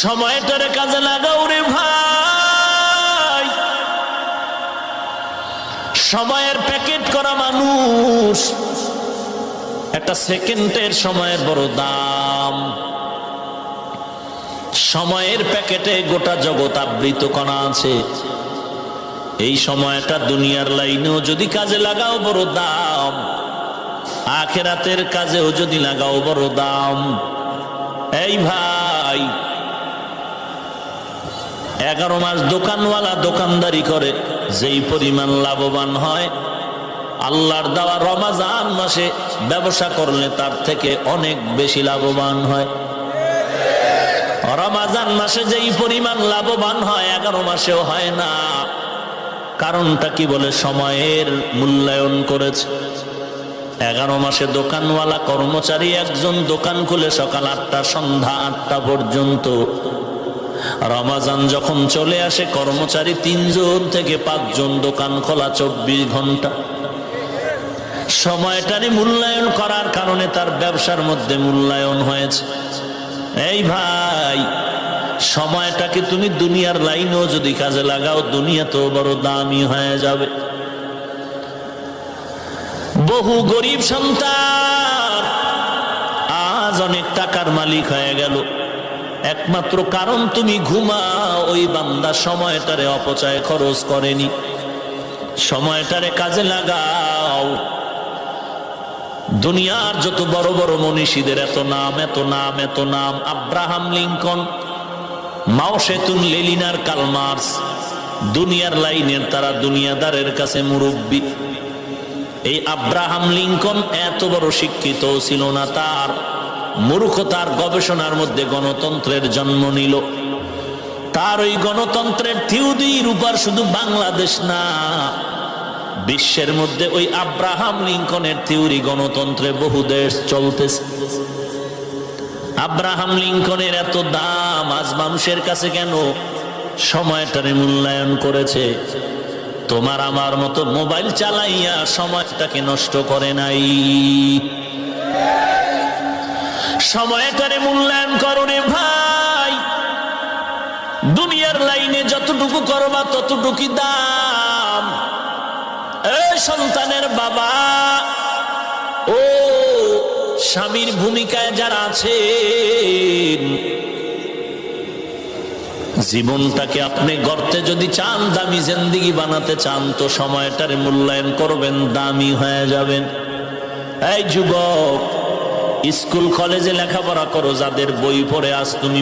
সময়টারে কাজে লাগাও রে ভাই। সময়ের প্যাকেট করা মানুষ, একটা সেকেন্ডের সময়ের বড় দাম। সময়ের প্যাকেটে গোটা জগৎ আবৃত করা আছে। এই সময়টা দুনিয়ার লাইনেও যদি কাজে লাগাও বড় দাম, আখিরাতের কাজেও যদি লাগাও বড় দাম। এই ভাই, 11 মাস দোকানওয়ালা দোকানদারি করে যেই পরিমাণ লাভবান হয়, আল্লাহর দেওয়া রমজান মাসে ব্যবসা করলে তার থেকে অনেক বেশি লাভবান হয়। রমজান মাসে যেই পরিমাণ লাভবান হয় 11 মাসেও হয় না। কারণটা কি? বলে সময়ের মূল্যায়ন করেছে। 11 মাসে দোকানওয়ালা কর্মচারী একজন দোকান খুলে সকাল 8টা সন্ধ্যা 8টা পর্যন্ত। রমজান যখন চলে আসে কর্মচারী 3 জন থেকে 5 জন, দোকান খোলা 24 ঘন্টা। সময়টারে মূল্যায়ন করার কারণে তার ব্যবসার মধ্যে মূল্যায়ন হয়েছে। এই ভাই, সময়টাকে তুমি দুনিয়ার লাইনেও যদি কাজে লাগাও, দুনিয়া তো বড় দামি হয়ে যাবে। বহু গরিব সন্তান আজ অনেক টাকার মালিক হয়ে গেল, একমাত্র কারণ তুমি ঘুমাও। ওই বান্দা সময়টারে অপচয় খরচ করেনি। সময়টারে কাজে লাগাও। দুনিয়ার যত বড় বড় মনীষীদের এত নাম, এত নাম, এত নাম। আব্রাহাম লিঙ্কন, মাও সেতুন, লেনিন, কার্ল মার্কস, দুনিয়ার লাইনের তারা দুনিয়াদারের কাছে মুরব্বী। এই আব্রাহাম লিঙ্কন এত বড় শিক্ষিত ছিল না, তার মূর্খতার গবেষণার মধ্যে গণতন্ত্রের জন্ম নিল। তার ওই গণতন্ত্রের থিওরির উপর শুধু বাংলাদেশ না, বিশ্বের মধ্যে ওই আব্রাহাম লিঙ্কনের থিওরি গণতন্ত্রে বহু দেশ চলতেছে। আব্রাহাম লিঙ্কনের এত দাম আজ মানুষের কাছে কেন? সময়টারে মূল্যায়ন করেছে। তোমার আমার মতো মোবাইল চালাইয়া সময়টাকে নষ্ট করে নাই। সময়টারে মূল্যায়ন করো রে ভাই। দুনিয়ার লাইনে যতটুকু করবা ততটুকু দাম। এই সন্তানের বাবা, ও স্বামীর ভূমিকায় যারা আছেন, জীবনটাকে আপনি গড়তে যদি চান, দামি জিন্দেগি বানাতে চান, তো সময়টারে মূল্যায়ন করবেন, দামি হয়ে যাবেন। এই যুবক, স্কুল কলেজে লেখাপড়া করো, যাদের বই পড়ে আজ তুমি